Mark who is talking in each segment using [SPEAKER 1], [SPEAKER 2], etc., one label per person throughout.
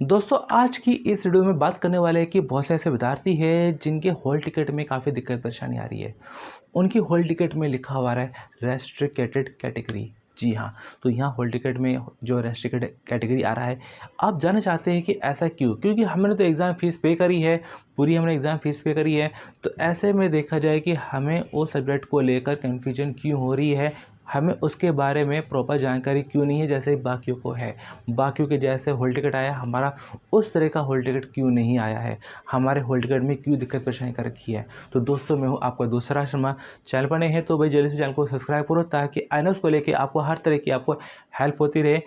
[SPEAKER 1] दोस्तों आज की इस वीडियो में बात करने वाले हैं कि बहुत से ऐसे विद्यार्थी हैं जिनके हॉल टिकट में काफ़ी दिक्कत परेशानी आ रही है। उनकी हॉल टिकट में लिखा हुआ है रेस्ट्रिक्टेड कैटेगरी। जी हाँ, तो यहाँ हॉल टिकट में जो रेस्ट्रिक्टेड कैटेगरी आ रहा है, आप जानना चाहते हैं कि ऐसा क्यों? क्योंकि हमने तो एग्ज़ाम फ़ीस पे करी है, पूरी हमने एग्ज़ाम फ़ीस पे करी है, तो ऐसे में देखा जाए कि हमें उस सब्जेक्ट को लेकर कन्फ्यूजन क्यों हो रही है, हमें उसके बारे में प्रॉपर जानकारी क्यों नहीं है जैसे बाकियों को है। बाकियों के जैसे हॉल टिकट आया, हमारा उस तरह का हॉल टिकट क्यों नहीं आया है, हमारे हॉल टिकट में क्यों दिक्कत परेशानी कर रखी है। तो दोस्तों मैं हूँ आपका दूसरा शर्मा। चैनल पर नए हैं तो भाई जल्दी से चैनल को सब्सक्राइब करो ताकि आइनोस को लेके आपको हर तरह की आपको हेल्प होती रहे।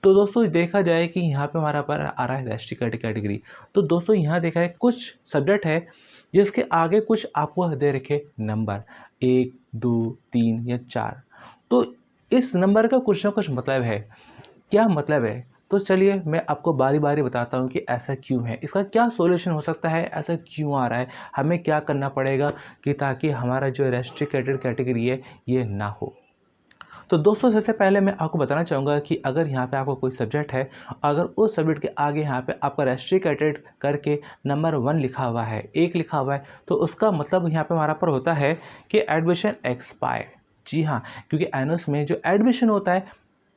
[SPEAKER 1] तो दोस्तों देखा जाए कि यहाँ पे हमारा पर आ रहा है रेस्ट्रिक्टेड कैटेगरी। तो दोस्तों यहाँ देखा है कुछ सब्जेक्ट है जिसके आगे कुछ आपको दे रखे नंबर 1, 2, 3 या 4। तो इस नंबर का कुछ ना कुछ मतलब है। क्या मतलब है? तो चलिए मैं आपको बारी-बारी बताता हूँ कि ऐसा क्यों है, इसका क्या सॉल्यूशन हो सकता है, ऐसा क्यों आ रहा है, हमें क्या करना पड़ेगा कि ताकि हमारा जो रेस्ट्रिक्टेड कैटेगरी है ये ना हो। तो दोस्तों सबसे पहले मैं आपको बताना चाहूँगा कि अगर यहाँ पे आपका कोई सब्जेक्ट है, अगर उस सब्जेक्ट के आगे यहाँ पे आपका रेस्ट्रिक्टेड करके नंबर 1 लिखा हुआ है, 1 लिखा हुआ है, तो उसका मतलब यहाँ पे हमारा पर होता है कि एडमिशन एक्सपायर। जी हाँ, क्योंकि एनोस में जो एडमिशन होता है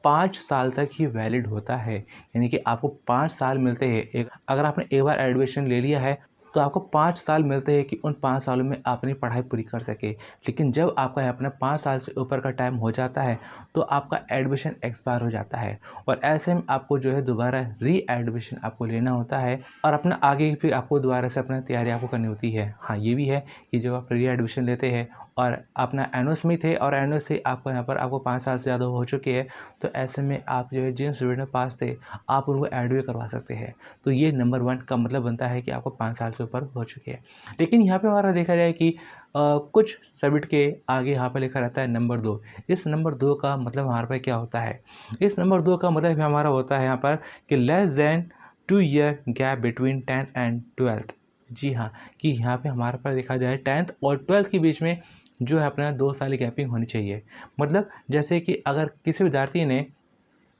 [SPEAKER 1] 5 साल तक ही वैलिड होता है। यानी कि आपको 5 साल मिलते हैं। एक अगर आपने एक बार एडमिशन ले लिया है तो आपको 5 साल मिलते हैं कि उन 5 सालों में आप अपनी पढ़ाई पूरी कर सके। लेकिन जब आपका अपना 5 साल से ऊपर का टाइम हो जाता है तो आपका एडमिशन एक्सपायर हो जाता है और ऐसे में आपको जो है दोबारा री-एडमिशन आपको लेना होता है और अपना आगे फिर आपको दोबारा से अपनी तैयारी आपको करनी होती है। हाँ, ये भी है कि जब आप री-एडमिशन लेते हैं और अपना एनोस में थे और एनोस से आपको यहाँ पर आपको 5 साल से ज़्यादा हो चुके हैं, तो ऐसे में आप जो है जिन स्टूडेंट में पास थे आप उनको ऐड भी करवा सकते हैं। तो ये नंबर 1 का मतलब बनता है कि आपको 5 साल से ऊपर हो चुके हैं। लेकिन यहाँ पे हमारा देखा जाए कि कुछ सब्जेक्ट के आगे यहाँ पे लिखा रहता है नंबर 2। इस नंबर 2 का मतलब हमारे पे क्या होता है? इस नंबर 2 का मतलब हमारा होता है यहाँ पर कि less than 2 year gap between 10th and 12th। जी हाँ, कि यहाँ पे हमारे पास देखा जाए 10th और 12th के बीच में जो है अपना 2 साल की गैपिंग होनी चाहिए। मतलब जैसे कि अगर किसी विद्यार्थी ने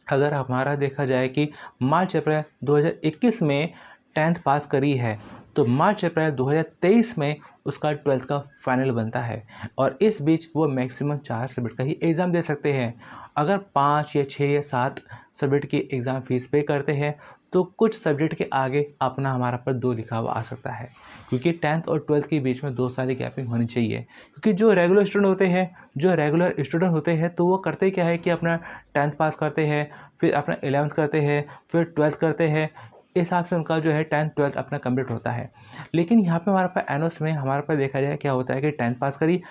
[SPEAKER 1] अगर हमारा देखा जाए कि मार्च अप्रैल 2021 में 10th पास करी है, तो मार्च अप्रैल 2023 में उसका 12th का फाइनल बनता है और इस बीच वो मैक्सिमम 4 सब्जेक्ट का ही एग्ज़ाम दे सकते हैं। अगर 5 या 6 या 7 सब्जेक्ट की एग्ज़ाम फ़ीस पे करते हैं तो कुछ सब्जेक्ट के आगे अपना हमारा पर 2 लिखा हुआ आ सकता है, क्योंकि 10th और 12th के बीच में 2 साल की गैपिंग होनी चाहिए। क्योंकि जो रेगुलर स्टूडेंट होते हैं तो वो करते क्या है कि अपना 10th पास करते हैं, फिर अपना 11th करते हैं, फिर 12th करते हैं। इस हिसाब से उनका जो है 10th 12th अपना कंप्लीट होता है। लेकिन यहाँ पे हमारे पास एनोस में हमारे पास देखा जाए क्या होता है कि 10th पास करी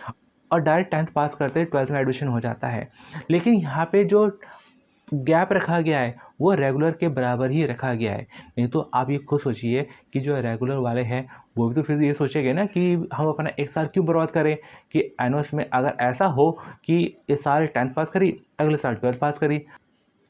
[SPEAKER 1] और डायरेक्ट 10th पास करते ही 12th में एडमिशन हो जाता है। लेकिन यहाँ पे जो गैप रखा गया है वो रेगुलर के बराबर ही रखा गया है। नहीं तो आप ये खुद सोचिए कि जो रेगुलर वाले हैं वो भी तो फिर ये सोचेंगे ना कि हम अपना 1 साल क्यों बर्बाद करें। कि एनोस में अगर ऐसा हो कि इस साल 10th पास करी, अगले साल 12th पास करी,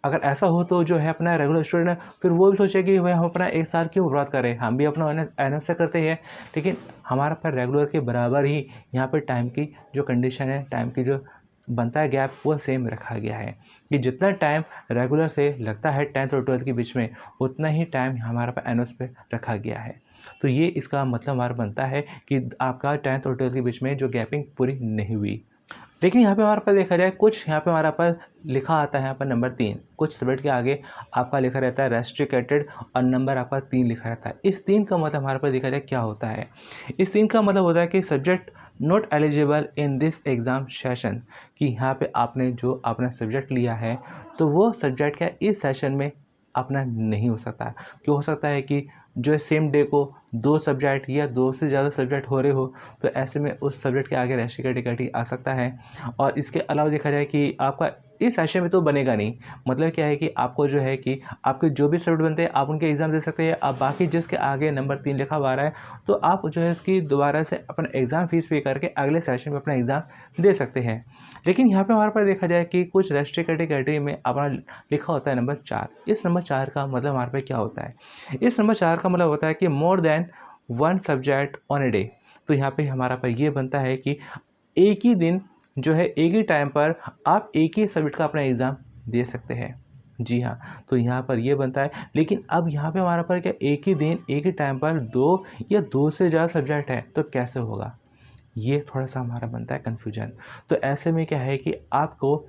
[SPEAKER 1] अगर ऐसा हो तो जो है अपना रेगुलर स्टूडेंट है फिर वो भी सोचे कि भाई हम अपना 1 साल क्यों बर्बाद करें, हम भी अपना एनएस से करते हैं। लेकिन हमारा पर रेगुलर के बराबर ही यहाँ पर टाइम की जो कंडीशन है, टाइम की जो बनता है गैप वो सेम रखा गया है कि जितना टाइम रेगुलर से लगता है 10th और 12th के बीच में उतना ही टाइम हमारा पर एनएस पे रखा गया है। तो ये इसका मतलब हमारा बनता है कि आपका 10th और 12th के बीच में जो गैपिंग पूरी नहीं हुई। लेकिन यहाँ पे हमारे पास देखा जाए कुछ यहाँ पे हमारा पास लिखा आता है यहाँ पर नंबर 3, कुछ सब्जेक्ट के आगे आपका लिखा रहता है रेस्ट्रिक्टेड और नंबर आपका 3 लिखा रहता है। इस 3 का मतलब हमारे पास देखा जाए क्या होता है? इस 3 का मतलब होता है कि subject not eligible in this exam session. कि यहाँ पे आपने जो अपना सब्जेक्ट लिया है तो वो सब्जेक्ट क्या इस सेशन में अपना नहीं हो सकता। क्यों हो सकता है कि जो है सेम डे को 2 सब्जेक्ट या 2 से ज़्यादा सब्जेक्ट हो रहे हो, तो ऐसे में उस सब्जेक्ट के आगे रेस्ट्रिक्टेड कैटेगरी आ सकता है। और इसके अलावा देखा जाए कि आपका इस सेशन में तो बनेगा नहीं। मतलब क्या है कि आपको जो है कि आपके जो भी सब्जेक्ट बनते हैं आप उनके एग्ज़ाम दे सकते हैं। अब बाकी जिसके आगे नंबर 3 लिखा हुआ आ रहा है तो आप जो है इसकी दोबारा से अपना एग्ज़ाम फ़ीस पे करके अगले सेशन में अपना एग्ज़ाम दे सकते हैं। लेकिन यहाँ पे हमारे पास देखा जाए कि कुछ रेस्ट्रिक्टेड कैटेगरी में अपना लिखा होता है नंबर 4। इस नंबर 4 का मतलब हमारे पे क्या होता है? इस नंबर 4 का मतलब होता है कि more than 1 subject on a day. तो यहाँ पे हमारा पर ये बनता है कि एक ही दिन जो है एक ही टाइम पर आप एक ही सब्जेक्ट का अपना एग्ज़ाम दे सकते हैं। जी हाँ, तो यहाँ पर ये बनता है, लेकिन अब यहाँ पे हमारे पर क्या एक ही दिन, एक ही टाइम पर 2 या 2 से ज़्यादा सब्जेक्ट हैं, तो कैसे होगा? ये थोड़ा-सा हमारा बनता है कन्फ्यूजन। तो ऐसे में क्या है कि आपको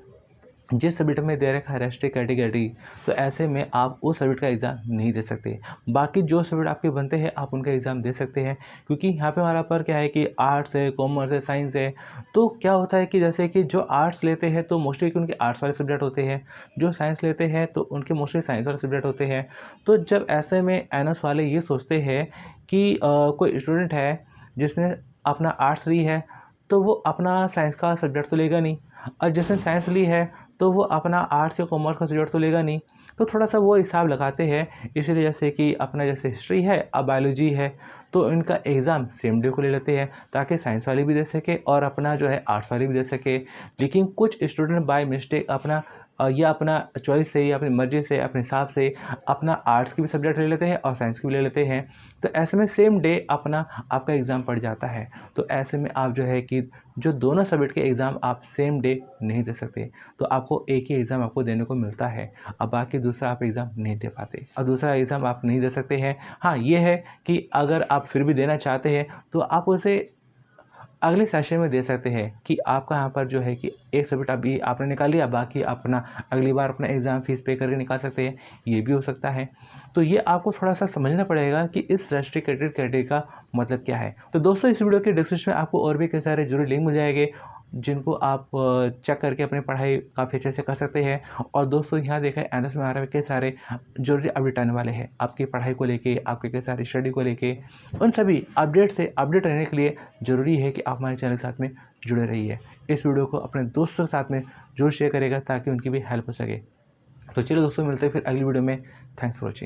[SPEAKER 1] जिस सब्जेक्ट में दे रखा है रेस्ट्रिक्ट कैटेगरी, तो ऐसे में आप उस सब्जेक्ट का एग्ज़ाम नहीं दे सकते। बाकी जो सब्जेक्ट आपके बनते हैं, आप उनका एग्ज़ाम दे सकते हैं, क्योंकि यहाँ पे हमारा पर क्या है कि आर्ट्स है, कॉमर्स है, साइंस है। तो क्या होता है कि जैसे कि जो आर्ट्स लेते हैं, तो मोस्टली कि उनके आर्ट्स वाले सब्जेक्ट होते हैं, जो साइंस लेते हैं, तो उनके मोस्टली साइंस वाले सब्जेक्ट होते हैं। तो जब ऐसे में एनएस वाले ये सोचते हैं कि कोई स्टूडेंट है, जिसने अपना आर्ट्स ली है, तो वो अपना साइंस का सब्जेक्ट तो लेगा नहीं, और जिसने साइंस ली है, तो वो अपना आर्ट्स या कॉमर्स का सब्जेक्ट तो लेगा नहीं। तो थोड़ा-सा वो हिसाब लगाते हैं, इसीलिए जैसे कि अपना जैसे हिस्ट्री है, अब बायोलॉजी है, तो इनका एग्ज़ाम सेम डे को ले लेते हैं, ताकि साइंस वाले भी दे सकें और अपना जो है आर्ट्स वाले भी दे सकें। लेकिन कुछ स्टूडेंट बाय मिस्टेक अपना या अपना चॉइस से या अपनी मर्ज़ी से, अपने हिसाब से अपना आर्ट्स की भी सब्जेक्ट ले लेते हैं और साइंस की भी ले लेते हैं। तो ऐसे में सेम डे अपना आपका एग्ज़ाम पड़ जाता है। तो ऐसे में आप जो है कि जो दोनों सब्जेक्ट के एग्ज़ाम आप सेम डे नहीं दे सकते, तो आपको एक ही एग्ज़ाम आपको देने को मिलता है, अब बाकी दूसरा आप एग्ज़ाम नहीं दे पाते और दूसरा एग्ज़ाम आप नहीं दे सकते हैं। हाँ, ये है कि अगर आप फिर भी देना चाहते हैं, तो आप उसे अगले सेशन में दे सकते हैं कि आपका यहाँ पर जो है कि एक सब्जेक्ट अभी आपने निकाल लिया, बाकी अपना अगली बार अपना एग्ज़ाम फ़ीस पे करके निकाल सकते हैं, ये भी हो सकता है। तो ये आपको थोड़ा-सा समझना पड़ेगा कि इस रेस्ट्रिक्टेड कैटेगरी का मतलब क्या है। तो दोस्तों, इस वीडियो के डिस्क्रिप्शन में आपको और भी कई सारे ज़रूरी लिंक मिल जाएँगे, जिनको आप चेक करके अपनी पढ़ाई काफ़ी अच्छे से कर सकते हैं। और दोस्तों, यहाँ देखें एनएस में हमारे कई सारे ज़रूरी अपडेट आने वाले हैं, आपकी पढ़ाई को लेके, आपके कई सारी स्टडी को लेके। उन सभी अपडेट से अपडेट रहने के लिए ज़रूरी है कि आप हमारे चैनल के साथ में जुड़े रहिए। इस वीडियो को अपने दोस्तों के साथ में ज़रूर शेयर करिएगा, ताकि उनकी भी हेल्प हो सके। तो चलिए दोस्तों, मिलते हैं फिर अगली वीडियो में। Thanks for watching.